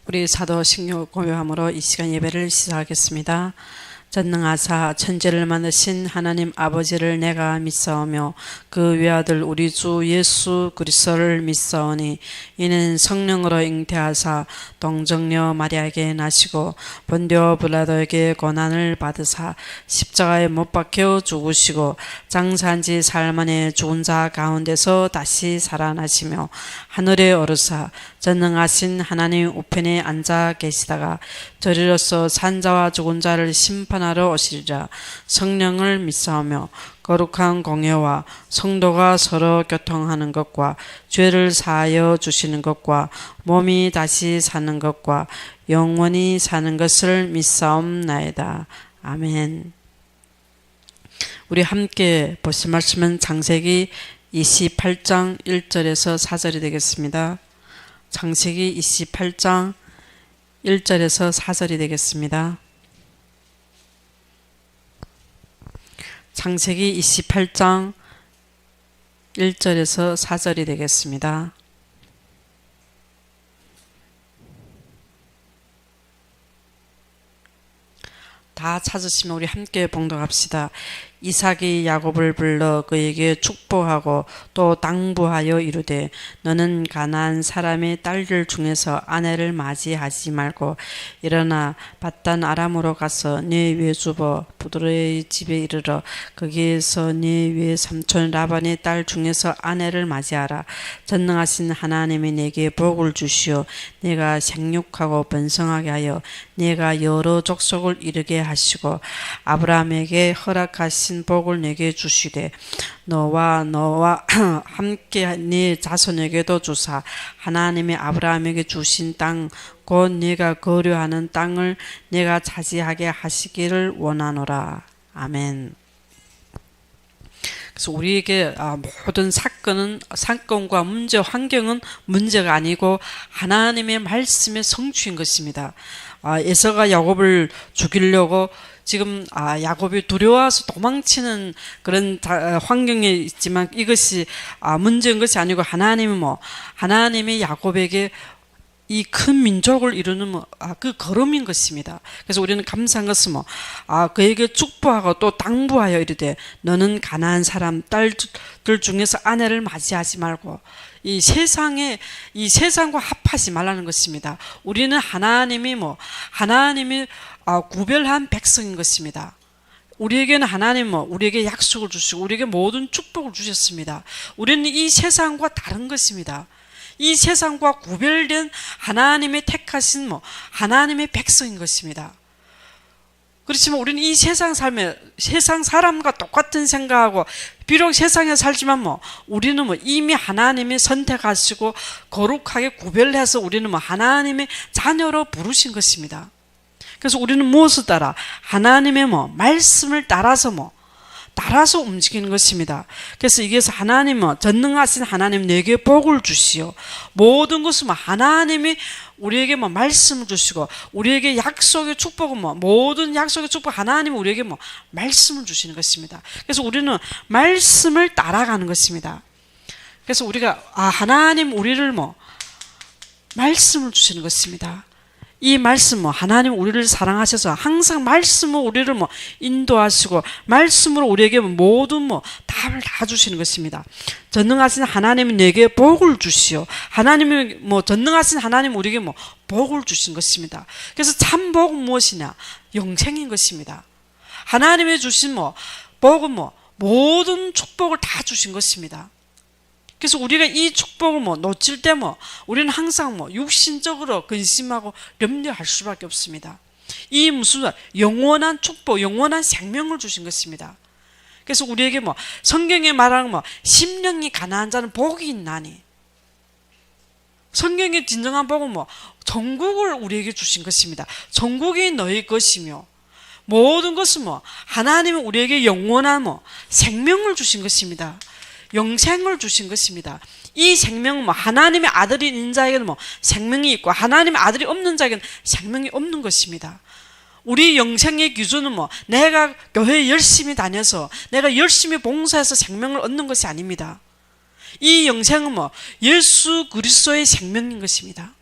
우리 사도신경 고요함으로 이 시간 예배를 시작하겠습니다. 전능하사 천지를 만드신 하나님 아버지를 내가 믿사오며 그 외아들 우리 주 예수 그리스도를 믿사오니 이는 성령으로 잉태하사 동정녀 마리아에게 나시고 본디오 빌라도에게 고난을 받으사 십자가에 못 박혀 죽으시고 장사한 지 사흘 만에 죽은 자 가운데서 다시 살아나시며 하늘에 오르사 전능하신 하나님 우편에 앉아 계시다가 저리로서 산자와 죽은 자를 심판하러 오시리라. 성령을 믿사오며 거룩한 공예와 성도가 서로 교통하는 것과 죄를 사하여 주시는 것과 몸이 다시 사는 것과 영원히 사는 것을 믿사옵나이다. 아멘. 우리 함께 보실 말씀은 창세기 28장 1절에서 4절이 되겠습니다. 창세기 28장 1절에서 4절이 되겠습니다. 창세기 28장 1절에서 4절이 되겠습니다. 다 찾으시면 우리 함께 봉독합시다. 이삭이 야곱을 불러 그에게 축복하고 또 당부하여 이르되 너는 가나안 사람의 딸들 중에서 아내를 맞이하지 말고 일어나 밧단 아람으로 가서 네 외주버 부드로의 집에 이르러 거기에서 네 외삼촌 라반의 딸 중에서 아내를 맞이하라. 전능하신 하나님이 내게 복을 주시어 내가 생육하고 번성하게 하여 내가 여러 족속을 이루게 하시고 아브라함에게 허락하신 복을 내게 주시되 너와 함께 네 자손에게도 주사 하나님이 아브라함에게 주신 땅 곧 네가 거류하는 땅을 내가 차지하게 하시기를 원하노라. 아멘. 그래서 우리에게 모든 사건과 문제, 환경은 문제가 아니고 하나님의 말씀의 성취인 것입니다. 에서가 야곱을 죽이려고 지금 야곱이 두려워서 도망치는 그런 환경에 있지만 이것이 문제인 것이 아니고 하나님이 야곱에게 이 큰 민족을 이루는 그 걸음인 것입니다. 그래서 우리는 감사한 것은 그에게 축복하고 또 당부하여 이르되 너는 가나안 사람 딸들 중에서 아내를 맞이하지 말고 이 세상과 합하지 말라는 것입니다. 우리는 하나님이 구별한 백성인 것입니다. 우리에게는 하나님 우리에게 약속을 주시고 우리에게 모든 축복을 주셨습니다. 우리는 이 세상과 다른 것입니다. 이 세상과 구별된 하나님의 택하신 하나님의 백성인 것입니다. 그렇지만 우리는 이 세상 사람과 똑같은 생각하고 비록 세상에 살지만 우리는 이미 하나님이 선택하시고 거룩하게 구별해서 우리는 하나님의 자녀로 부르신 것입니다. 그래서 우리는 무엇을 따라? 하나님의 말씀을 따라서 움직이는 것입니다. 그래서 이게서 전능하신 하나님 내게 복을 주시오. 모든 것은 하나님이 우리에게 말씀을 주시고 우리에게 약속의 축복은 모든 약속의 축복 하나님이 우리에게 말씀을 주시는 것입니다. 그래서 우리는 말씀을 따라가는 것입니다. 그래서 우리가 하나님 우리를 말씀을 주시는 것입니다. 이 말씀 하나님 우리를 사랑하셔서 항상 말씀으로 우리를 인도하시고 말씀으로 우리에게 모든 답을 다 주시는 것입니다. 전능하신 하나님이 내게 복을 주시오. 하나님이 전능하신 하나님 우리에게 복을 주신 것입니다. 그래서 참 복은 무엇이냐? 영생인 것입니다. 하나님이 주신 복은 모든 축복을 다 주신 것입니다. 그래서 우리가 이 축복을 놓칠 때 우리는 항상 육신적으로 근심하고 염려할 수밖에 없습니다. 이 무슨 영원한 축복, 영원한 생명을 주신 것입니다. 그래서 우리에게 성경에 말하는 심령이 가난한 자는 복이 있나니 성경의 진정한 복은 천국을 우리에게 주신 것입니다. 천국이 너희 것이며 모든 것은 하나님은 우리에게 영원한 생명을 주신 것입니다. 영생을 주신 것입니다. 이 생명은 하나님의 아들인 자에게는 생명이 있고 하나님의 아들이 없는 자에게는 생명이 없는 것입니다. 우리 영생의 기준은 내가 교회에 열심히 다녀서 내가 열심히 봉사해서 생명을 얻는 것이 아닙니다. 이 영생은 예수 그리스도의 생명인 것입니다.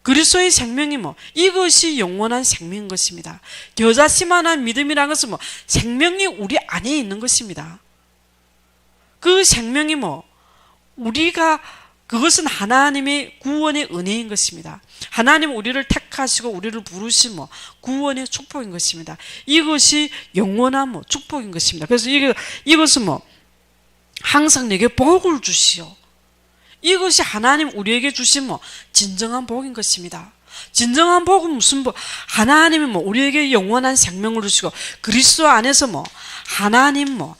그리스도의 생명이 뭐 이것이 영원한 생명인 것입니다. 겨자씨만한 믿음이라는 것은 뭐 생명이 우리 안에 있는 것입니다. 그 생명이 뭐 우리가 그것은 하나님의 구원의 은혜인 것입니다. 하나님 우리를 택하시고 우리를 부르신 뭐 구원의 축복인 것입니다. 이것이 영원한 뭐 축복인 것입니다. 그래서 이것은 뭐 항상 내게 복을 주시오. 이것이 하나님 우리에게 주신 뭐 진정한 복인 것입니다. 진정한 복은 무슨 복? 하나님이 뭐 우리에게 영원한 생명을 주시고 그리스도 안에서 뭐 하나님 뭐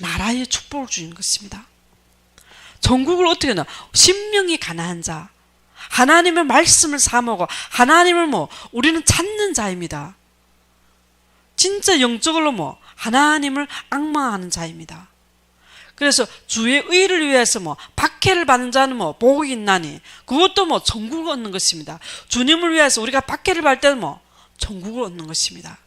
나라의 축복을 주는 것입니다. 천국을 어떻게 하나? 심령이 가난한 자, 하나님의 말씀을 사모하고 하나님을 뭐 우리는 찾는 자입니다. 진짜 영적으로 뭐 하나님을 앙망하는 자입니다. 그래서 주의 의를 위해서 뭐 박해를 받는 자는 뭐 복이 있나니 그것도 뭐 천국을 얻는 것입니다. 주님을 위해서 우리가 박해를 받을 때는 뭐 천국을 얻는 것입니다.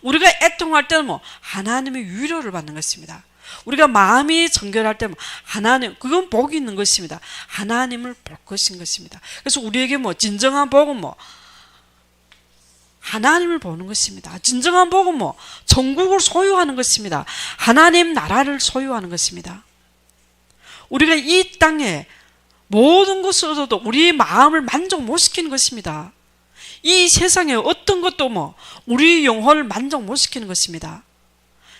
우리가 애통할 때는 뭐 하나님의 위로를 받는 것입니다. 우리가 마음이 정결할 때는 하나님, 그건 복이 있는 것입니다. 하나님을 볼 것인 것입니다. 그래서 우리에게 뭐 진정한 복은 뭐 하나님을 보는 것입니다. 진정한 복은 뭐 천국을 소유하는 것입니다. 하나님 나라를 소유하는 것입니다. 우리가 이 땅에 모든 것으로도 우리의 마음을 만족 못 시키는 것입니다. 이 세상에 어떤 것도 뭐 우리 영혼을 만족 못 시키는 것입니다.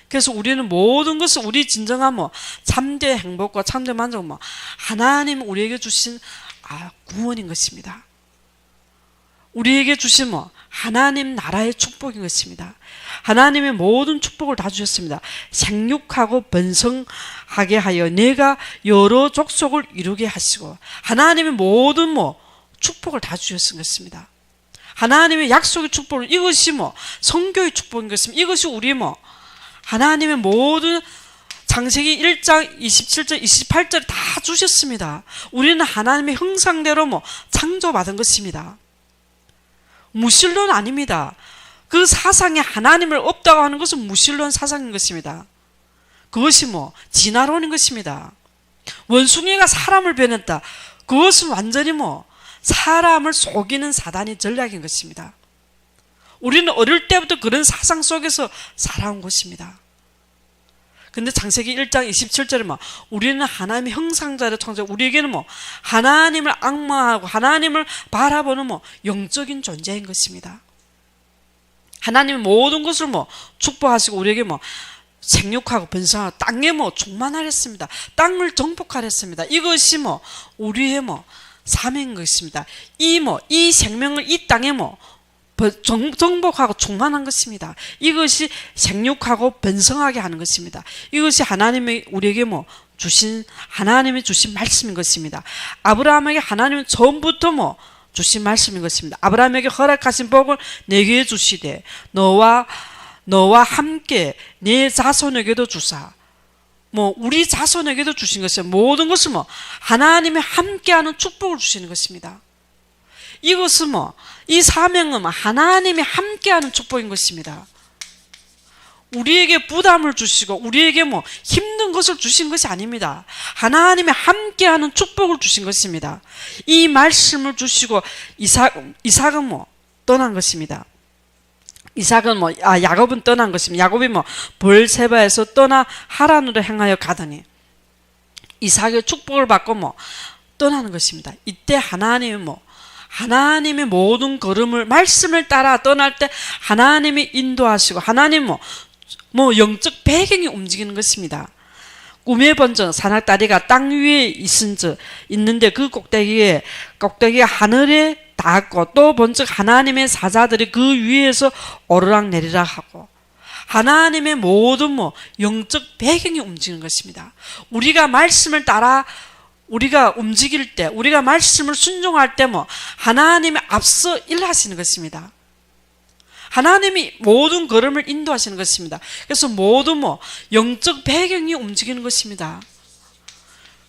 그래서 우리는 모든 것을 우리 진정한 뭐 참된 행복과 참된 만족은 뭐 하나님 우리에게 주신 구원인 것입니다. 우리에게 주신 뭐 하나님 나라의 축복인 것입니다. 하나님의 모든 축복을 다 주셨습니다. 생육하고 번성하게 하여 내가 여러 족속을 이루게 하시고 하나님의 모든 뭐 축복을 다 주셨은 것입니다. 하나님의 약속의 축복을 이것이 뭐 성교의 축복인 것입니다. 이것이 우리 뭐 하나님의 모든 창세기 1장 27절 28절 다 주셨습니다. 우리는 하나님의 형상대로 뭐 창조받은 것입니다. 무신론 아닙니다. 그 사상에 하나님을 없다고 하는 것은 무신론 사상인 것입니다. 그것이 뭐 진화론인 것입니다. 원숭이가 사람을 변했다. 그것은 완전히 뭐 사람을 속이는 사단의 전략인 것입니다. 우리는 어릴 때부터 그런 사상 속에서 살아온 것입니다. 근데 창세기 1장 27절에 뭐 우리는 하나님의 형상자를 창조, 우리에게는 뭐 하나님을 앙망하고 하나님을 바라보는 뭐 영적인 존재인 것입니다. 하나님의 모든 것을 뭐 축복하시고 우리에게 뭐 생육하고 번성하고 땅에 뭐 충만하랬습니다. 땅을 정복하랬습니다. 이것이 뭐 우리의 뭐 사명인 것입니다. 이 생명을 이 땅에 뭐 정복하고 충만한 것입니다. 이것이 생육하고 번성하게 하는 것입니다. 이것이 하나님의 우리에게 뭐 하나님이 주신 말씀인 것입니다. 아브라함에게 하나님은 처음부터 뭐 주신 말씀인 것입니다. 아브라함에게 허락하신 복을 내게 주시되 너와 함께 내 자손에게도 주사. 뭐 우리 자손에게도 주신 것은 모든 것을 뭐 하나님이 함께하는 축복을 주시는 것입니다. 이것은 뭐 이 사명은 하나님이 함께하는 축복인 것입니다. 우리에게 부담을 주시고 우리에게 뭐 힘든 것을 주신 것이 아닙니다. 하나님이 함께하는 축복을 주신 것입니다. 이 말씀을 주시고 이삭은 뭐 떠난 것입니다. 이삭은 뭐 야곱은 떠난 것입니다. 야곱이 뭐 볼세바에서 떠나 하란으로 행하여 가더니 이삭의 축복을 받고 뭐 떠나는 것입니다. 이때 하나님이 뭐 하나님의 모든 걸음을 말씀을 따라 떠날 때 하나님이 인도하시고 하나님 뭐 영적 배경이 움직이는 것입니다. 꿈에 본적 산악다리가 땅 위에 있는데 그 꼭대기가 하늘에 닿았고 또 본적 하나님의 사자들이 그 위에서 오르락 내리락 하고 하나님의 모든 뭐 영적 배경이 움직이는 것입니다. 우리가 말씀을 따라 우리가 움직일 때 우리가 말씀을 순종할 때 뭐 하나님이 앞서 일하시는 것입니다. 하나님이 모든 걸음을 인도하시는 것입니다. 그래서 모든 뭐 영적 배경이 움직이는 것입니다.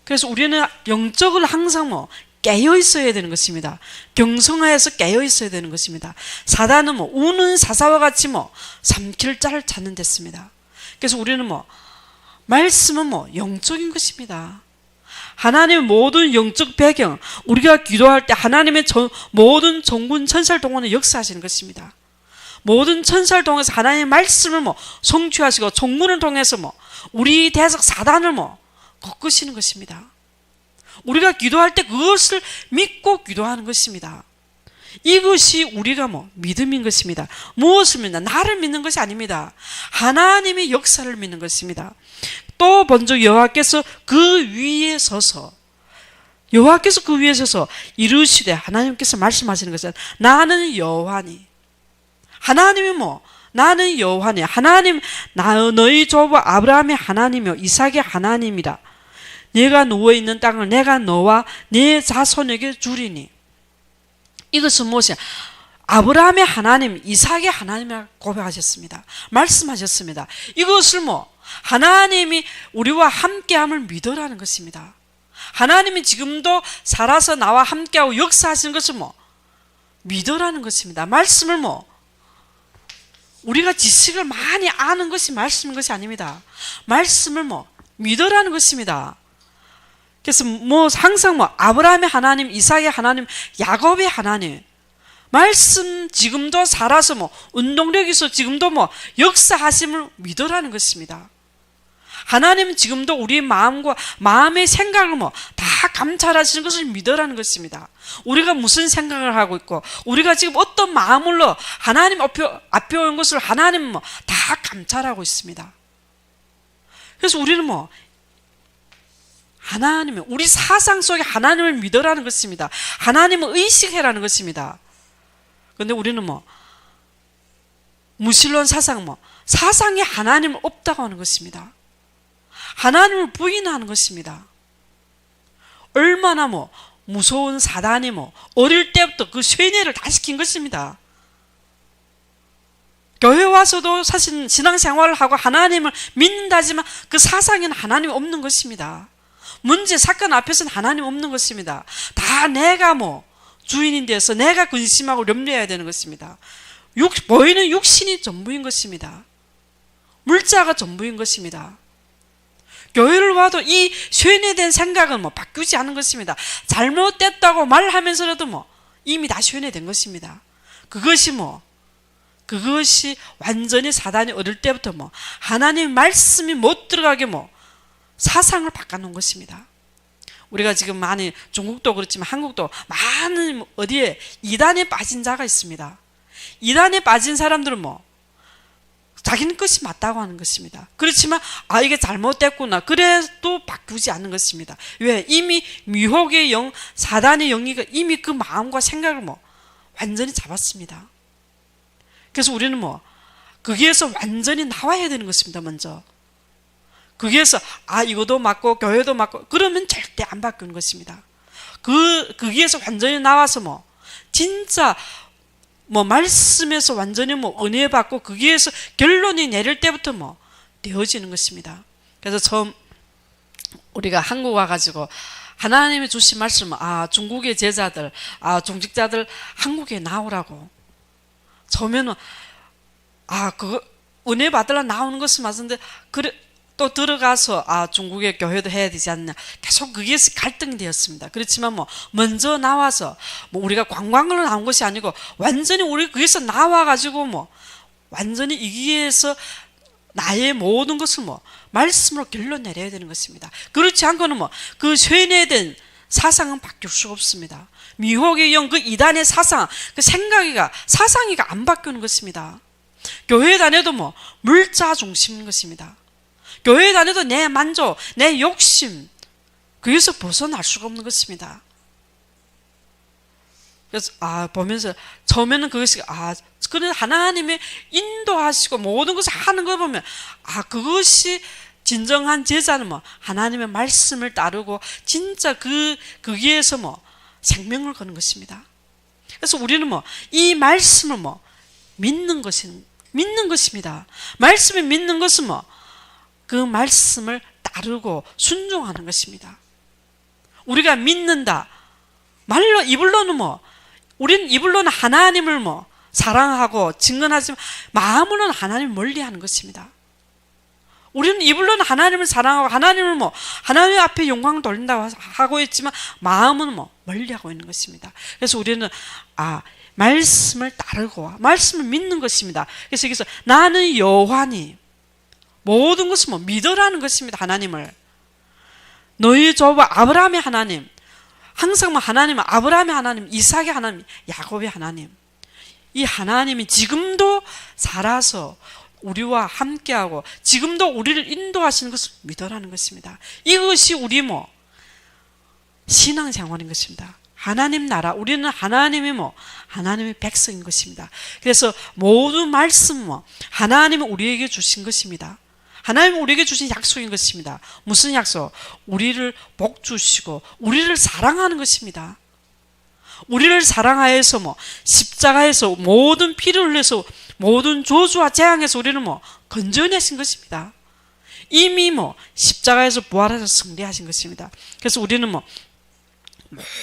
그래서 우리는 영적을 항상 뭐 깨어 있어야 되는 것입니다. 경성하여서 깨어 있어야 되는 것입니다. 사단은 뭐 우는 사사와 같이 뭐 삼킬 자를 찾는 데습니다. 그래서 우리는 뭐 말씀은 뭐 영적인 것입니다. 하나님의 모든 영적 배경, 우리가 기도할 때 하나님의 모든 종군 천사를 동원해 역사하시는 것입니다. 모든 천사를 통해서 하나님의 말씀을 성취하시고 종군을 통해서 우리 대적 사단을 꺾으시는 것입니다. 우리가 기도할 때 그것을 믿고 기도하는 것입니다. 이것이 우리가 믿음인 것입니다. 무엇을 믿나? 나를 믿는 것이 아닙니다. 하나님의 역사를 믿는 것입니다. 또 먼저 여호와께서 그 위에 서서 이르시되, 하나님께서 말씀하시는 것은 나는 여호와니. 하나님이 나는 여호와니. 하나님, 너희 조부 아브라함의 하나님이요 이삭의 하나님이라. 네가 누워있는 땅을 내가 너와 네 자손에게 주리니. 이것은 무엇이야? 아브라함의 하나님, 이삭의 하나님이라고 고백하셨습니다. 말씀하셨습니다. 이것을 하나님이 우리와 함께함을 믿으라는 것입니다. 하나님이 지금도 살아서 나와 함께하고 역사하시는 것을 믿으라는 것입니다. 말씀을 우리가 지식을 많이 아는 것이 말씀인 것이 아닙니다. 말씀을 믿으라는 것입니다. 그래서 항상 아브라함의 하나님, 이삭의 하나님, 야곱의 하나님, 말씀 지금도 살아서 운동력 있어 지금도 역사하심을 믿으라는 것입니다. 하나님은 지금도 우리 마음의 생각을 다 감찰하시는 것을 믿으라는 것입니다. 우리가 무슨 생각을 하고 있고, 우리가 지금 어떤 마음으로 하나님 앞에 온 것을 하나님은 다 감찰하고 있습니다. 그래서 우리는 하나님은 우리 사상 속에 하나님을 믿으라는 것입니다. 하나님을 의식해라는 것입니다. 그런데 우리는 무신론 사상, 사상에 하나님은 없다고 하는 것입니다. 하나님을 부인하는 것입니다. 얼마나 무서운 사단이 어릴 때부터 그 쇠뇌를 다 시킨 것입니다. 교회 와서도 사실 신앙생활을 하고 하나님을 믿는다지만 그 사상에는 하나님이 없는 것입니다. 문제, 사건 앞에서는 하나님 없는 것입니다. 다 내가 주인인 데서 내가 근심하고 염려해야 되는 것입니다. 보이는 육신이 전부인 것입니다. 물자가 전부인 것입니다. 교회를 와도 이 쇠뇌된 생각은 바꾸지 않은 것입니다. 잘못됐다고 말하면서라도 이미 다 쇠뇌된 것입니다. 그것이 완전히 사단이 어릴 때부터 하나님의 말씀이 못 들어가게 사상을 바꿔놓은 것입니다. 우리가 지금 많이 중국도 그렇지만 한국도 많은 어디에 이단에 빠진 자가 있습니다. 이단에 빠진 사람들은 자기는 것이 맞다고 하는 것입니다. 그렇지만 이게 잘못됐구나 그래도 바꾸지 않는 것입니다. 왜? 이미 미혹의 영, 사단의 영이가 이미 그 마음과 생각을 완전히 잡았습니다. 그래서 우리는 거기에서 완전히 나와야 되는 것입니다. 먼저 거기에서 이것도 맞고 교회도 맞고 그러면 절대 안 바뀌는 것입니다. 거기에서 완전히 나와서 진짜 말씀에서 완전히 은혜 받고 거기에서 결론이 내릴 때부터 되어지는 것입니다. 그래서 처음 우리가 한국 와가지고 하나님이 주신 말씀은 중국의 제자들, 중직자들 한국에 나오라고. 처음에는 그거 은혜 받으러 나오는 것은 맞는데 그래 또 들어가서 중국의 교회도 해야 되지 않냐, 계속 거기에서 갈등이 되었습니다. 그렇지만 먼저 나와서 우리가 관광으로 나온 것이 아니고 완전히 우리 거기서 나와가지고 완전히 이기에서 나의 모든 것을 말씀으로 결론 내려야 되는 것입니다. 그렇지 않고는 그 쇠뇌된 사상은 바뀔 수가 없습니다. 미혹의 영, 그 이단의 사상, 그 사상이가 안 바뀌는 것입니다. 교회 다녀도 물자 중심인 것입니다. 교회 다녀도 내 만족, 내 욕심, 거기서 벗어날 수가 없는 것입니다. 그래서 보면서 처음에는 그것이 그래 하나님의 인도하시고 모든 것을 하는 거 보면 그것이 진정한 제자는 하나님의 말씀을 따르고 진짜 거기에서 생명을 거는 것입니다. 그래서 우리는 이 말씀을 믿는 것입니다. 말씀을 믿는 것은 그 말씀을 따르고 순종하는 것입니다. 우리가 믿는다. 말로 입으로는 우리는 입으로는 하나님을 사랑하고 증언하지만 마음으로는 하나님을 멀리하는 것입니다. 우리는 입으로는 하나님을 사랑하고 하나님을 하나님 앞에 영광 돌린다고 하고 있지만 마음은 멀리하고 있는 것입니다. 그래서 우리는 말씀을 따르고 말씀을 믿는 것입니다. 그래서 여기서 나는 여호와니 모든 것을 믿으라는 것입니다. 하나님을 너희 조부 아브라함의 하나님, 항상 하나님은 아브라함의 하나님, 이삭의 하나님, 야곱의 하나님, 이 하나님이 지금도 살아서 우리와 함께하고 지금도 우리를 인도하시는 것을 믿으라는 것입니다. 이것이 우리 신앙생활인 것입니다. 하나님 나라, 우리는 하나님의 하나님의 백성인 것입니다. 그래서 모든 말씀 하나님은 우리에게 주신 것입니다. 하나님은 우리에게 주신 약속인 것입니다. 무슨 약속? 우리를 복 주시고 우리를 사랑하는 것입니다. 우리를 사랑하여서 십자가에서 모든 피를 흘려서 모든 저주와 재앙에서 우리를 건져내신 것입니다. 이미 십자가에서 부활해서 승리하신 것입니다. 그래서 우리는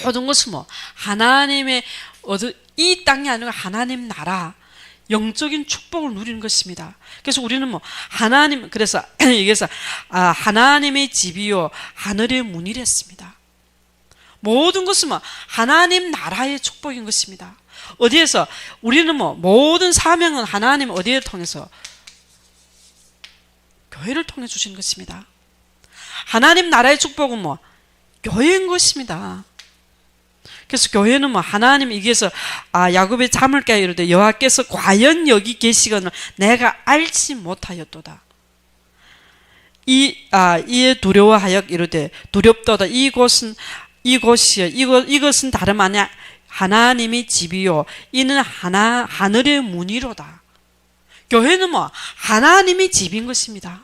모든 것을 하나님의 이 땅이 아니라 하나님 나라 영적인 축복을 누리는 것입니다. 그래서 우리는 하나님, 그래서 여기서 하나님의 집이요 하늘의 문이랬습니다. 모든 것은 하나님 나라의 축복인 것입니다. 어디에서 우리는 모든 사명은 하나님 어디에 통해서? 교회를 통해 주신 것입니다. 하나님 나라의 축복은 교회인 것입니다. 그래서 교회는 하나님 여기에서 야곱의 잠을 깨 이르되 여호와께서 과연 여기 계시거늘 내가 알지 못하였도다. 이에 두려워하여 이르되 두렵도다. 이것은 다름 아니야 하나님의 집이요 이는 하늘의 문이로다. 교회는 하나님의 집인 것입니다.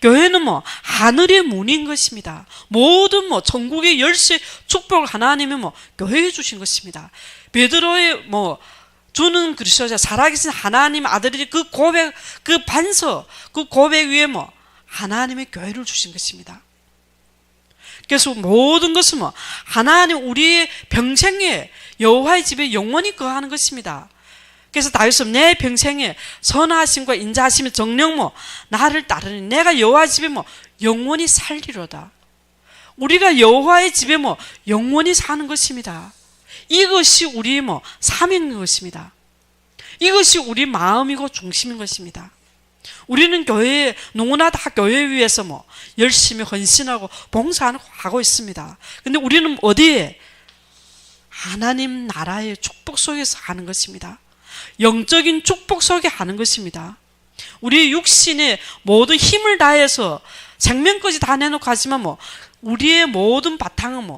교회는 하늘의 문인 것입니다. 모든 천국의 열쇠 축복을 하나님이 교회에 주신 것입니다. 베드로의 주는 그리스도자 살아계신 하나님 아들이 그 고백, 그 반석, 그 고백 위에 하나님의 교회를 주신 것입니다. 그래서 모든 것은 하나님 우리의 평생에 여호와의 집에 영원히 거하는 것입니다. 그래서 다윗은 내 평생에 선하심과 인자하심의 정령 나를 따르니 내가 여호와 집에 영원히 살리로다. 우리가 여호와의 집에 영원히 사는 것입니다. 이것이 우리의 사명인 것입니다. 이것이 우리 마음이고 중심인 것입니다. 우리는 교회에 누구나 다 교회 위해서 열심히 헌신하고 봉사하고 있습니다. 근데 우리는 어디에? 하나님 나라의 축복 속에서 하는 것입니다. 영적인 축복 속에 하는 것입니다. 우리 육신의 모든 힘을 다해서 생명까지 다 내놓고 하지만 우리의 모든 바탕은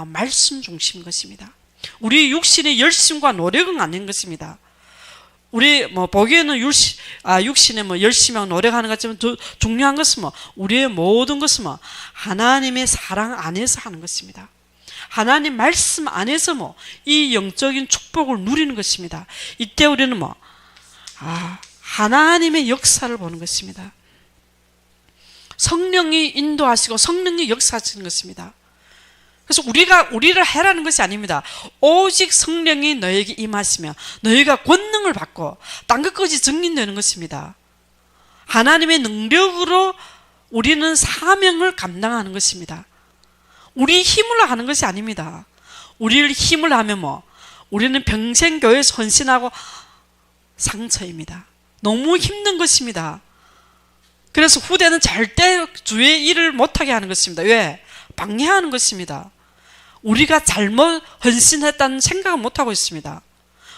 말씀 중심인 것입니다. 우리 육신의 열심과 노력은 아닌 것입니다. 우리 보기에는 육신에 열심히 노력하는 것 같지만 더 중요한 것은 우리의 모든 것은 하나님의 사랑 안에서 하는 것입니다. 하나님 말씀 안에서 이 영적인 축복을 누리는 것입니다. 이때 우리는 하나님의 역사를 보는 것입니다. 성령이 인도하시고 성령이 역사하시는 것입니다. 그래서 우리를 해라는 것이 아닙니다. 오직 성령이 너에게 임하시면 너희가 권능을 받고 딴 것까지 증인되는 것입니다. 하나님의 능력으로 우리는 사명을 감당하는 것입니다. 우리 힘으로 하는 것이 아닙니다. 우리를 힘을 하면 우리는 평생 교회에서 헌신하고 상처입니다. 너무 힘든 것입니다. 그래서 후대는 절대 주의 일을 못하게 하는 것입니다. 왜? 방해하는 것입니다. 우리가 잘못 헌신했다는 생각은 못하고 있습니다.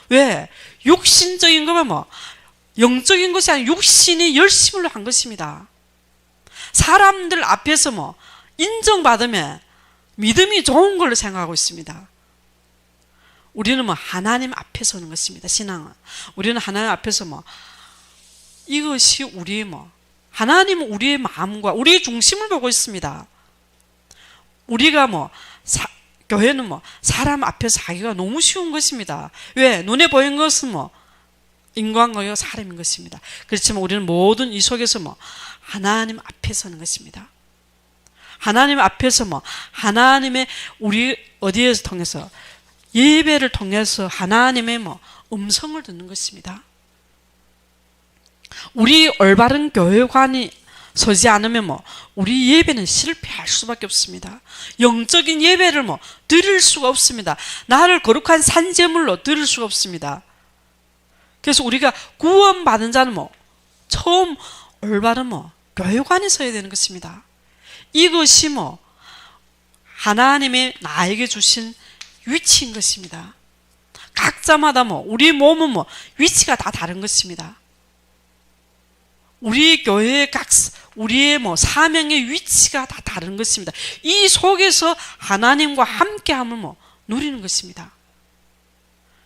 왜? 육신적인 거면 영적인 것이 아니라 육신이 열심으로 한 것입니다. 사람들 앞에서 인정받으면 믿음이 좋은 걸로 생각하고 있습니다. 우리는 하나님 앞에 서는 것입니다. 신앙은. 우리는 하나님 앞에서 이것이 우리의 하나님은 우리의 마음과 우리의 중심을 보고 있습니다. 우리가 교회는 사람 앞에서 하기가 너무 쉬운 것입니다. 왜? 눈에 보이는 것은 인간과 사람인 것입니다. 그렇지만 우리는 모든 이 속에서 하나님 앞에 서는 것입니다. 하나님 앞에서 하나님의 우리 어디에서 통해서 예배를 통해서 하나님의 음성을 듣는 것입니다. 우리 올바른 교회관이 서지 않으면 우리 예배는 실패할 수밖에 없습니다. 영적인 예배를 드릴 수가 없습니다. 나를 거룩한 산제물로 드릴 수가 없습니다. 그래서 우리가 구원받은 자는 처음 올바른 교회관에 서야 되는 것입니다. 이것이 하나님의 나에게 주신 위치인 것입니다. 각자마다 우리 몸은 위치가 다 다른 것입니다. 우리 교회의 우리의 사명의 위치가 다 다른 것입니다. 이 속에서 하나님과 함께함을 누리는 것입니다.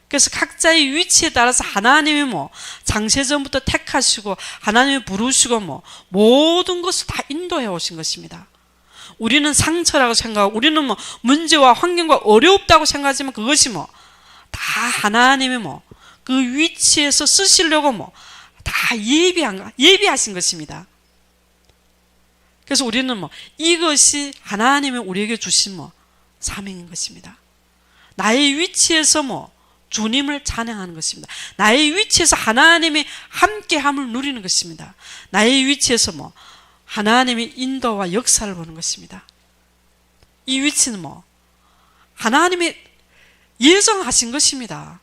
그래서 각자의 위치에 따라서 하나님이 장세전부터 택하시고 하나님이 부르시고 모든 것을 다 인도해 오신 것입니다. 우리는 상처라고 생각하고 우리는 문제와 환경과 어렵다고 생각하지만 그것이 다 하나님이 그 위치에서 쓰시려고 다 예비하신 것입니다. 그래서 우리는 이것이 하나님이 우리에게 주신 사명인 것입니다. 나의 위치에서 주님을 찬양하는 것입니다. 나의 위치에서 하나님의 함께함을 누리는 것입니다. 나의 위치에서 하나님의 인도와 역사를 보는 것입니다. 이 위치는 하나님이 예정하신 것입니다.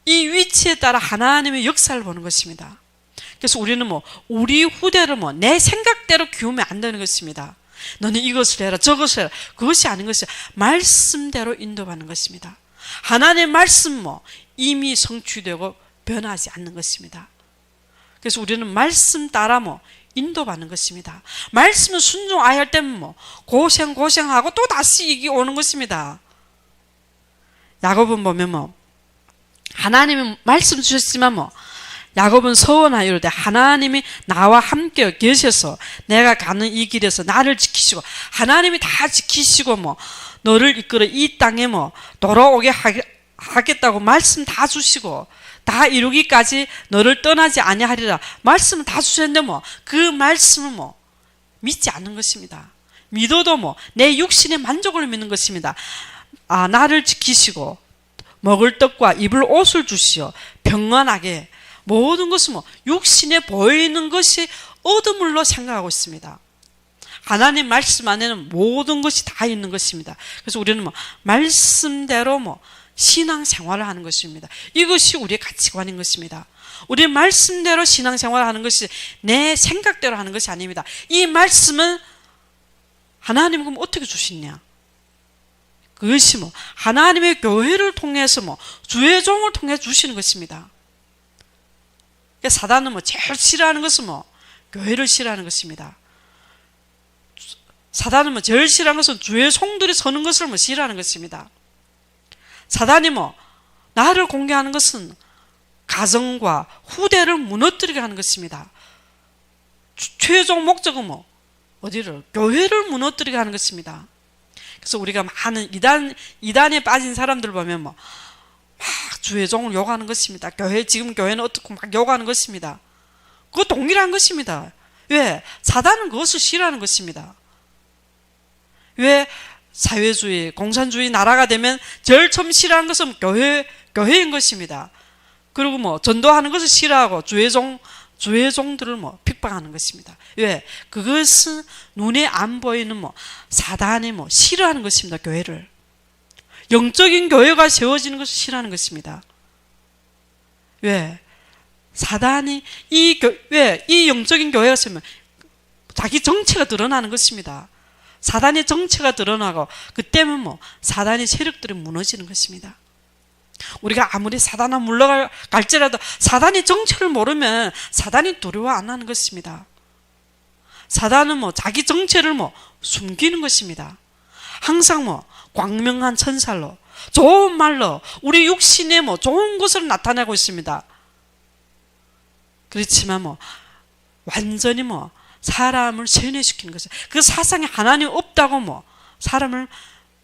이 위치에 따라 하나님의 역사를 보는 것입니다. 그래서 우리는 우리 후대를 내 생각대로 키우면 안 되는 것입니다. 너는 이것을 해라 저것을 해라 그것이 아닌 것이야. 말씀대로 인도받는 것입니다. 하나님의 말씀 이미 성취되고 변하지 않는 것입니다. 그래서 우리는 말씀 따라 인도받는 것입니다. 말씀을 순종해야 할 때면 고생하고 또 다시 이게 오는 것입니다. 야곱은 보면 하나님은 말씀 주셨지만 야곱은 서원하여 이르되 하나님이 나와 함께 계셔서 내가 가는 이 길에서 나를 지키시고 하나님이 다 지키시고 너를 이끌어 이 땅에 돌아오게 하겠다고 말씀 다 주시고 다 이루기까지 너를 떠나지 아니하리라 말씀 다 주셨는데 그 말씀을 믿지 않는 것입니다. 믿어도 내 육신의 만족을 믿는 것입니다. 나를 지키시고 먹을 떡과 입을 옷을 주시어 평안하게 모든 것은 육신에 보이는 것이 얻음물로 생각하고 있습니다. 하나님 말씀 안에는 모든 것이 다 있는 것입니다. 그래서 우리는 말씀대로 신앙생활을 하는 것입니다. 이것이 우리의 가치관인 것입니다. 우리 말씀대로 신앙생활을 하는 것이 내 생각대로 하는 것이 아닙니다. 이 말씀은 하나님 그럼 어떻게 주시냐? 그것이 하나님의 교회를 통해서 주의 종을 통해 주시는 것입니다. 사단은 제일 싫어하는 것은 교회를 싫어하는 것입니다. 사단은 제일 싫어하는 것은 주의 종들이 서는 것을 싫어하는 것입니다. 사단이 나를 공개하는 것은 가정과 후대를 무너뜨리게 하는 것입니다. 최종 목적은 어디를? 교회를 무너뜨리게 하는 것입니다. 그래서 우리가 많은 이단에 빠진 사람들 보면 막 주의 종을 욕하는 것입니다. 지금 교회는 어떻고 막 욕하는 것입니다. 그거 동일한 것입니다. 왜? 사단은 그것을 싫어하는 것입니다. 왜? 사회주의, 공산주의 나라가 되면 제일 처음 싫어하는 것은 교회인 것입니다. 그리고 전도하는 것을 싫어하고 주의 종들을 핍박하는 것입니다. 왜? 그것은 눈에 안 보이는 사단이 싫어하는 것입니다. 교회를. 영적인 교회가 세워지는 것을 싫어하는 것입니다. 왜? 사단이 이 영적인 교회가 세우면 자기 정체가 드러나는 것입니다. 사단의 정체가 드러나고 그때면 사단의 세력들이 무너지는 것입니다. 우리가 아무리 사단아 물러갈지라도 사단의 정체를 모르면 사단이 두려워 안 하는 것입니다. 사단은 자기 정체를 숨기는 것입니다. 항상 광명한 천살로 좋은 말로 우리 육신에 좋은 것을 나타내고 있습니다. 그렇지만 완전히 사람을 세뇌시키는 것이죠. 그 사상에 하나님 없다고 사람을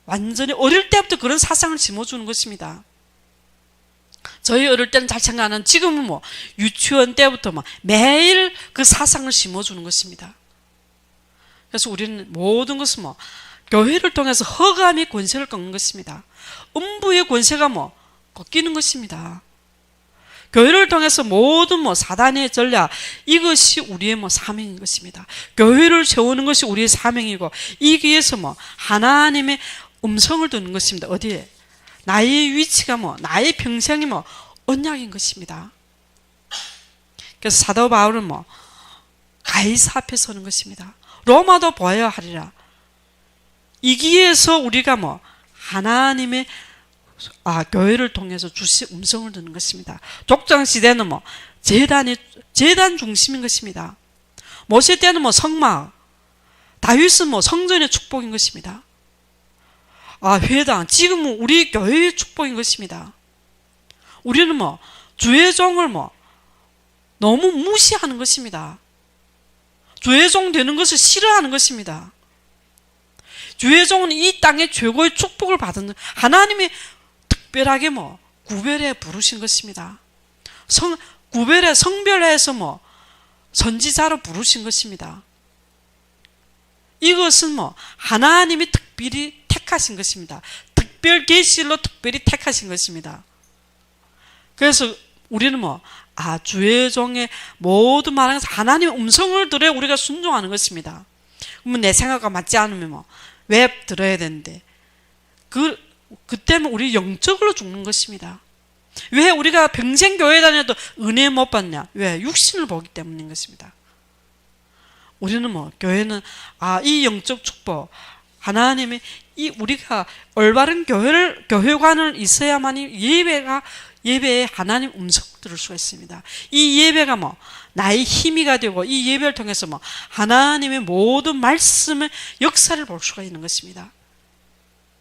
완전히 어릴 때부터 그런 사상을 심어주는 것입니다. 저희 어릴 때는 잘 생각하는 지금은 유치원 때부터 매일 그 사상을 심어주는 것입니다. 그래서 우리는 모든 것은 교회를 통해서 허감의 권세를 꺾는 것입니다. 음부의 권세가 꺾이는 것입니다. 교회를 통해서 모든 사단의 전략, 이것이 우리의 사명인 것입니다. 교회를 세우는 것이 우리의 사명이고, 이 위해서 하나님의 음성을 듣는 것입니다. 어디에? 나의 위치가 나의 평생이 언약인 것입니다. 그래서 사도 바울은 가이사 앞에 서는 것입니다. 로마도 보아야 하리라. 이기에서 우리가 하나님의 교회를 통해서 주신 음성을 듣는 것입니다. 족장 시대는 제단 중심인 것입니다. 모세 때는 성막, 다윗은 성전의 축복인 것입니다. 회당, 지금은 우리 교회의 축복인 것입니다. 우리는 주의 종을 너무 무시하는 것입니다. 주의 종 되는 것을 싫어하는 것입니다. 주의 종은 이 땅의 최고의 축복을 받은, 하나님이 특별하게 구별해 부르신 것입니다. 성별해서 선지자로 부르신 것입니다. 이것은 하나님이 특별히 택하신 것입니다. 특별 계시로 특별히 택하신 것입니다. 그래서 우리는 주의 종의 모든 말은 하나님의 음성을 들어야 우리가 순종하는 것입니다. 그러면 내 생각과 맞지 않으면 왜 들어야 되는데, 그때면 우리 영적으로 죽는 것입니다. 왜 우리가 평생 교회 다녀도 은혜 못 받냐? 왜? 육신을 보기 때문인 것입니다. 우리는 교회는 이 영적 축복, 하나님의 우리가 올바른 교회관을 있어야만이 예배에 하나님 음성 들을 수가 있습니다. 이 예배가 나의 힘이가 되고, 이 예배를 통해서 하나님의 모든 말씀의 역사를 볼 수가 있는 것입니다.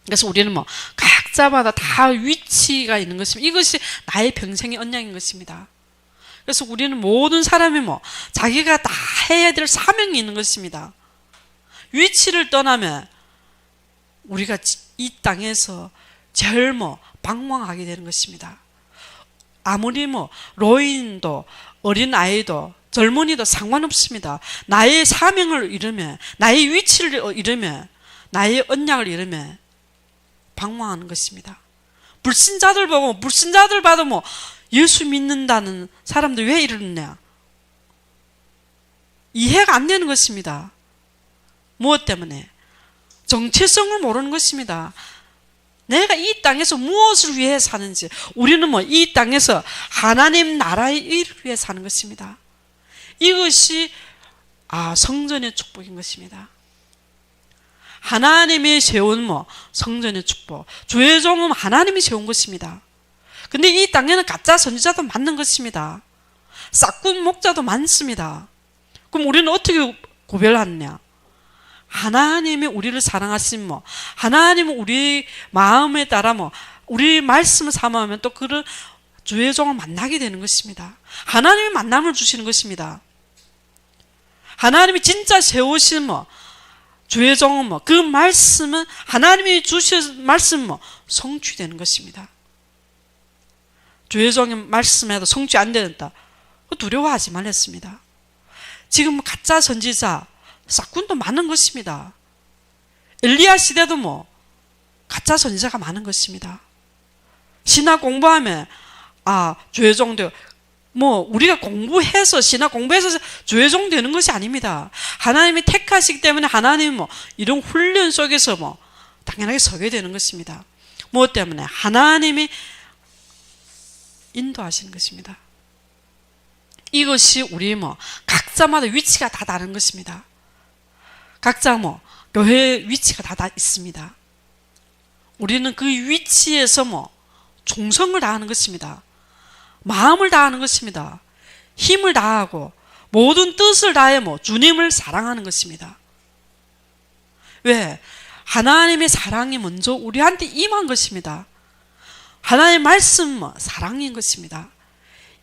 그래서 우리는 각자마다 다 위치가 있는 것입니다. 이것이 나의 평생의 언약인 것입니다. 그래서 우리는 모든 사람이 자기가 다 해야 될 사명이 있는 것입니다. 위치를 떠나면 우리가 이 땅에서 제일 방황하게 되는 것입니다. 아무리 노인도 어린아이도 젊은이도 상관없습니다. 나의 사명을 잃으면, 나의 위치를 잃으면, 나의 언약을 잃으면 방황하는 것입니다. 불신자들 봐도 예수 믿는다는 사람들 왜 이러느냐? 이해가 안 되는 것입니다. 무엇 때문에? 정체성을 모르는 것입니다. 내가 이 땅에서 무엇을 위해 사는지. 우리는 이 땅에서 하나님 나라의 일을 위해 사는 것입니다. 이것이 성전의 축복인 것입니다. 하나님이 세운 성전의 축복, 주의 종은 하나님이 세운 것입니다. 근데 이 땅에는 가짜 선지자도 많은 것입니다. 싹군 목자도 많습니다. 그럼 우리는 어떻게 구별하느냐? 하나님이 우리를 사랑하신 하나님은 우리 마음에 따라 우리 말씀을 삼아하면 또 그런 주의 종을 만나게 되는 것입니다. 하나님이 만남을 주시는 것입니다. 하나님이 진짜 세우신 주의 종은 그 말씀은 하나님이 주신 말씀은 성취되는 것입니다. 주의 종의 말씀에도 성취 안 된다. 두려워하지 말랬습니다. 지금 가짜 선지자 싹군도 많은 것입니다. 엘리야 시대도 가짜 선지자가 많은 것입니다. 신학 공부하면 주의 종도 우리가 공부해서 신학 공부해서 주의 종 되는 것이 아닙니다. 하나님이 택하시기 때문에 하나님은 이런 훈련 속에서 당연하게 서게 되는 것입니다. 무엇 때문에? 하나님이 인도하시는 것입니다. 이것이 우리 각자마다 위치가 다 다른 것입니다. 각자 교회의 위치가 다 있습니다. 우리는 그 위치에서 충성을 다하는 것입니다. 마음을 다하는 것입니다. 힘을 다하고 모든 뜻을 다해 주님을 사랑하는 것입니다. 왜? 하나님의 사랑이 먼저 우리한테 임한 것입니다. 하나님의 말씀 사랑인 것입니다.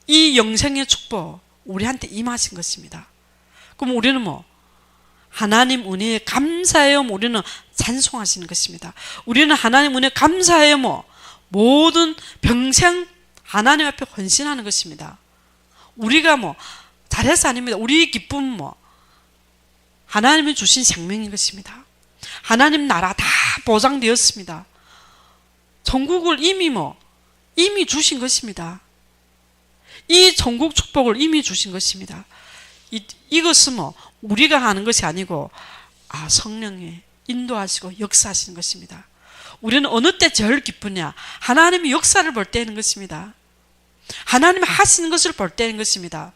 이 영생의 축복 우리한테 임하신 것입니다. 그럼 우리는 하나님 은혜에 감사해요. 우리는 찬송하시는 것입니다. 우리는 하나님 은혜에 감사해요. 모든 평생 하나님 앞에 헌신하는 것입니다. 우리가 잘해서 아닙니다. 우리의 기쁨은 하나님이 주신 생명인 것입니다. 하나님 나라 다 보장되었습니다. 천국을 이미 주신 것입니다. 이 천국 축복을 이미 주신 것입니다. 이것은 뭐 우리가 하는 것이 아니고 성령이 인도하시고 역사하시는 것입니다. 우리는 어느 때 제일 기쁘냐? 하나님의 역사를 볼 때인 것입니다. 하나님이 하시는 것을 볼 때인 것입니다.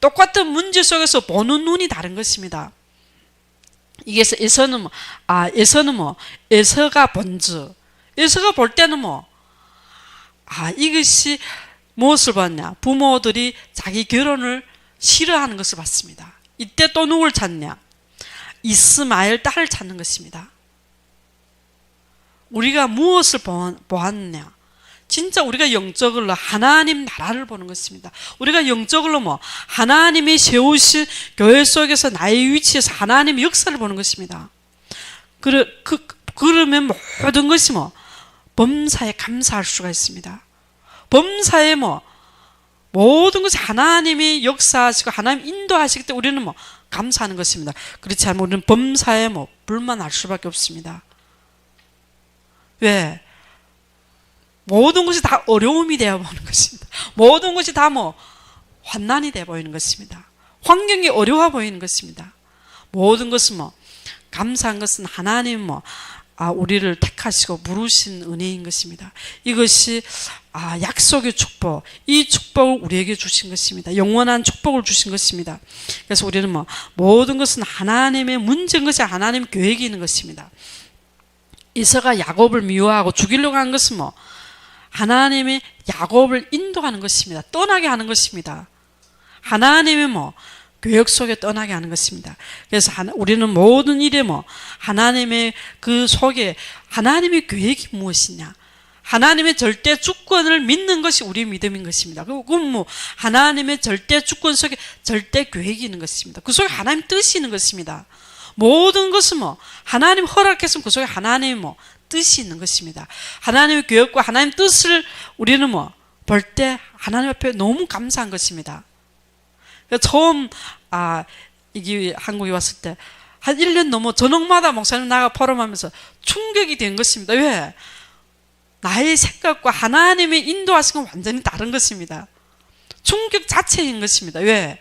똑같은 문제 속에서 보는 눈이 다른 것입니다. 이게 에서는 에서가 본즈. 에서가 볼 때는 이것이 무엇을 봤냐? 부모들이 자기 결혼을 싫어하는 것을 봤습니다. 이때 또 누굴 찾냐? 이스마엘 딸을 찾는 것입니다. 우리가 무엇을 보았냐? 진짜 우리가 영적으로 하나님 나라를 보는 것입니다. 우리가 영적으로 하나님이 세우신 교회 속에서 나의 위치에서 하나님의 역사를 보는 것입니다. 그러면 모든 것이 범사에 감사할 수가 있습니다. 범사에 모든 것이 하나님이 역사하시고 하나님 인도하시기 때문에 우리는 감사하는 것입니다. 그렇지 않으면 우리는 범사에 불만할 수밖에 없습니다. 왜? 모든 것이 다 어려움이 되어 보이는 것입니다. 모든 것이 다 환난이 되어 보이는 것입니다. 환경이 어려워 보이는 것입니다. 모든 것은 감사한 것은 하나님 우리를 택하시고 부르신 은혜인 것입니다. 이것이 약속의 축복, 이 축복을 우리에게 주신 것입니다. 영원한 축복을 주신 것입니다. 그래서 우리는 모든 것은 하나님의 문제인 것이 하나님의 계획이 있는 것입니다. 이서가 야곱을 미워하고 죽이려고 하는 것은 하나님이 야곱을 인도하는 것입니다. 떠나게 하는 것입니다. 하나님의 계획 속에 떠나게 하는 것입니다. 그래서 우리는 모든 일에 하나님의 그 속에 하나님의 계획이 무엇이냐? 하나님의 절대 주권을 믿는 것이 우리의 믿음인 것입니다. 그럼 하나님의 절대 주권 속에 절대 계획이 있는 것입니다. 그 속에 하나님 뜻이 있는 것입니다. 모든 것은 하나님 허락했으면 그 속에 하나님의 뜻이 있는 것입니다. 하나님의 계획과 하나님 뜻을 우리는 볼 때 하나님 앞에 너무 감사한 것입니다. 처음 이게 한국에 왔을 때 한 1년 넘어 전역마다 목사님 나가 포럼하면서 충격이 된 것입니다. 왜? 나의 생각과 하나님의 인도하신 건 완전히 다른 것입니다. 충격 자체인 것입니다. 왜?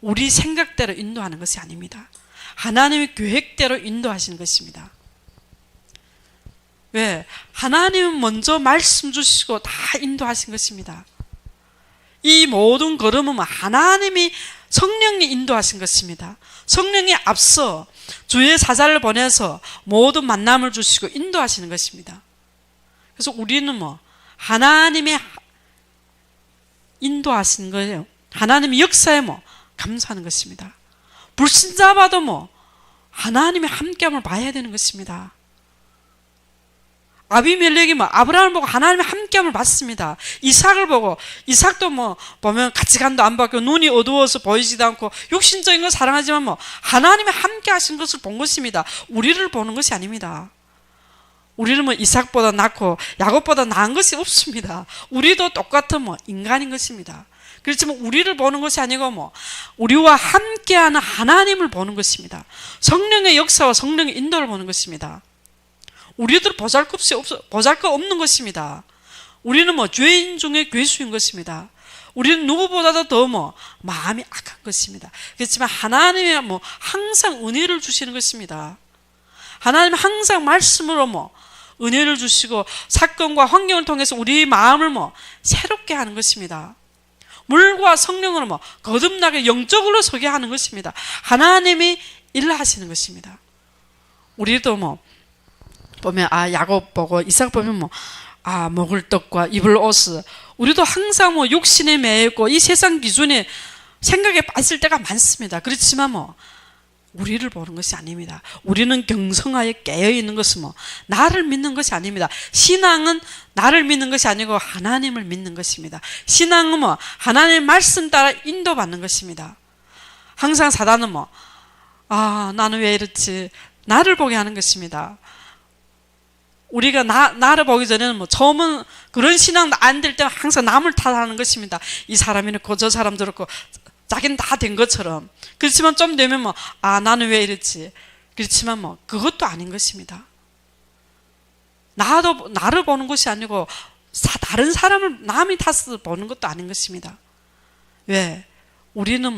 우리 생각대로 인도하는 것이 아닙니다. 하나님의 계획대로 인도하시는 것입니다. 왜? 하나님은 먼저 말씀 주시고 다 인도하신 것입니다. 이 모든 걸음은 하나님이 성령이 인도하신 것입니다. 성령이 앞서 주의 사자를 보내서 모든 만남을 주시고 인도하시는 것입니다. 그래서 우리는 하나님의 인도하시는 거예요. 하나님의 역사에 감사하는 것입니다. 불신자봐도 하나님의 함께함을 봐야 되는 것입니다. 아비멜렉이 아브라함을 보고 하나님의 함께함을 봤습니다. 이삭을 보고 이삭도 보면 가치관도 안 바뀌고 눈이 어두워서 보이지도 않고 육신적인 건 사랑하지만 하나님의 함께 하신 것을 본 것입니다. 우리를 보는 것이 아닙니다. 우리는 이삭보다 낫고 야곱보다 나은 것이 없습니다. 우리도 똑같은 인간인 것입니다. 그렇지만 우리를 보는 것이 아니고 우리와 함께하는 하나님을 보는 것입니다. 성령의 역사와 성령의 인도를 보는 것입니다. 우리들 보잘것 없는 것입니다. 우리는 죄인 중에 괴수인 것입니다. 우리는 누구보다도 더 마음이 악한 것입니다. 그렇지만 하나님이 항상 은혜를 주시는 것입니다. 하나님은 항상 말씀으로 은혜를 주시고 사건과 환경을 통해서 우리 마음을 새롭게 하는 것입니다. 물과 성령으로 거듭나게 영적으로 서게 하는 것입니다. 하나님이 일하시는 것입니다. 우리도 보면 야곱 보고 이삭 보면 먹을 떡과 입을 옷을 우리도 항상 육신에 매였고 이 세상 기준에 생각에 빠질 때가 많습니다. 그렇지만 우리를 보는 것이 아닙니다. 우리는 경성하에 깨어있는 것은 나를 믿는 것이 아닙니다. 신앙은 나를 믿는 것이 아니고 하나님을 믿는 것입니다. 신앙은 하나님의 말씀 따라 인도받는 것입니다. 항상 사단은 나는 왜 이렇지? 나를 보게 하는 것입니다. 우리가 나를 보기 전에는 처음은 그런 신앙 안 될 때 항상 남을 탓하는 것입니다. 이 사람이 그렇고 저 사람도 그렇고 자기는 다 된 것처럼. 그렇지만 좀 되면 나는 왜 이랬지? 그렇지만 그것도 아닌 것입니다. 나를 보는 것이 아니고 다른 사람을 남이 탓을 보는 것도 아닌 것입니다. 왜? 우리는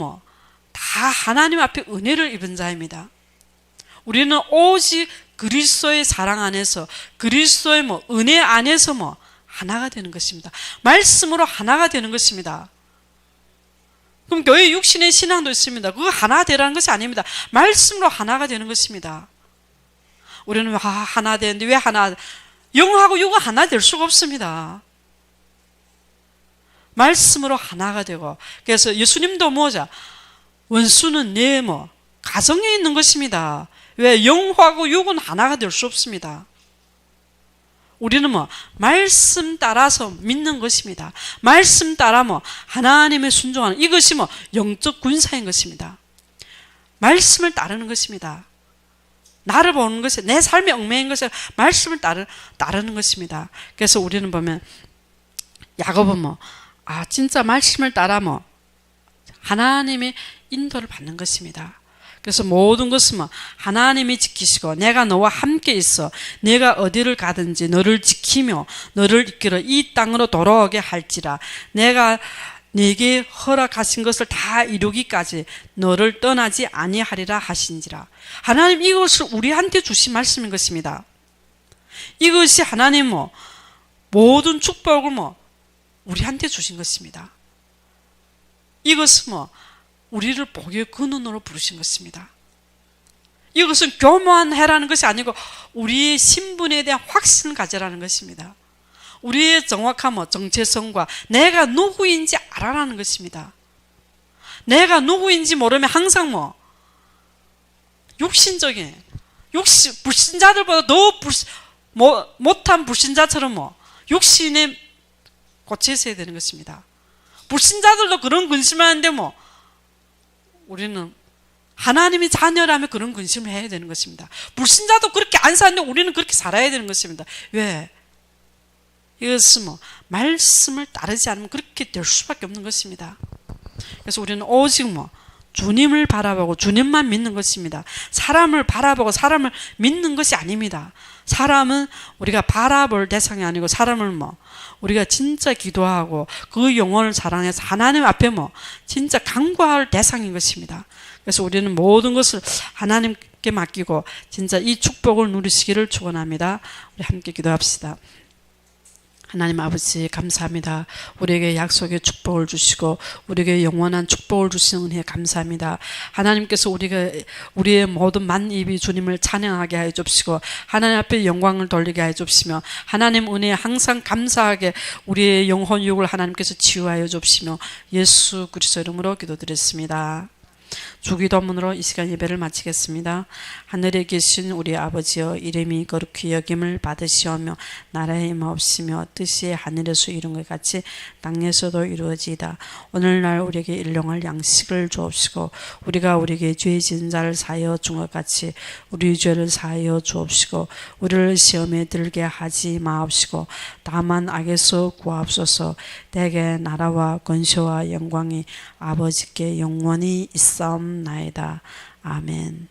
다 하나님 앞에 은혜를 입은 자입니다. 우리는 오직 그리스도의 사랑 안에서, 그리스도의 은혜 안에서 하나가 되는 것입니다. 말씀으로 하나가 되는 것입니다. 그럼 교회 육신의 신앙도 있습니다. 그거 하나 되라는 것이 아닙니다. 말씀으로 하나가 되는 것입니다. 우리는 하나 되는데 왜 하나, 영하고 육은 하나 될 수가 없습니다. 말씀으로 하나가 되고, 그래서 예수님도 원수는 내 가정에 있는 것입니다. 왜? 영하고 육은 하나가 될 수 없습니다. 우리는 말씀 따라서 믿는 것입니다. 말씀 따라 하나님의 순종하는, 이것이 영적 군사인 것입니다. 말씀을 따르는 것입니다. 나를 보는 것이, 내 삶의 얽매인 것이 말씀을 따르는 것입니다. 그래서 우리는 보면 야고보는 진짜 말씀을 따라 하나님의 인도를 받는 것입니다. 그래서 모든 것은 하나님이 지키시고 내가 너와 함께 있어 내가 어디를 가든지 너를 지키며 너를 이끌어 이 땅으로 돌아오게 할지라. 내가 네게 허락하신 것을 다 이루기까지 너를 떠나지 아니하리라 하신지라. 하나님 이것을 우리한테 주신 말씀인 것입니다. 이것이 하나님 모든 축복을 우리한테 주신 것입니다. 이것은 우리를 복의 근원으로 부르신 것입니다. 이것은 교만해라는 것이 아니고 우리의 신분에 대한 확신을 가져라는 것입니다. 우리의 정확한 정체성과 내가 누구인지 알아라는 것입니다. 내가 누구인지 모르면 항상 육신적인, 불신자들보다 더 못한 불신자처럼 육신에 꽂혀 있어야 되는 것입니다. 불신자들도 그런 근심을 하는데 우리는 하나님의 자녀라면 그런 근심을 해야 되는 것입니다. 불신자도 그렇게 안 사는데 우리는 그렇게 살아야 되는 것입니다. 왜? 이것은 말씀을 따르지 않으면 그렇게 될 수밖에 없는 것입니다. 그래서 우리는 오직 주님을 바라보고 주님만 믿는 것입니다. 사람을 바라보고 사람을 믿는 것이 아닙니다. 사람은 우리가 바라볼 대상이 아니고 사람을 우리가 진짜 기도하고 그 영혼을 사랑해서 하나님 앞에 진짜 간구할 대상인 것입니다. 그래서 우리는 모든 것을 하나님께 맡기고 진짜 이 축복을 누리시기를 축원합니다. 우리 함께 기도합시다. 하나님 아버지 감사합니다. 우리에게 약속의 축복을 주시고 우리에게 영원한 축복을 주시는 은혜 감사합니다. 하나님께서 우리의 모든 만입이 주님을 찬양하게 하여 주시고 하나님 앞에 영광을 돌리게 하여 주시며 하나님 은혜에 항상 감사하게 우리의 영혼 유혹을 하나님께서 치유하여 주시며 예수 그리스도 이름으로 기도드렸습니다. 주기도문으로 이 시간 예배를 마치겠습니다. 하늘에 계신 우리 아버지여 이름이 거룩히 여김을 받으시오며 나라의 임하옵시며 뜻이 하늘에서 이룬 것 같이 땅에서도 이루어지이다. 오늘날 우리에게 일용할 양식을 주옵시고 우리가 우리에게 죄 지은 자를 사하여 준 것 같이 우리 죄를 사하여 주옵시고 우리를 시험에 들게 하지 마옵시고 다만 악에서 구하옵소서. 대개 나라와 권세와 영광이 아버지께 영원히 있사옵나이다. 아멘.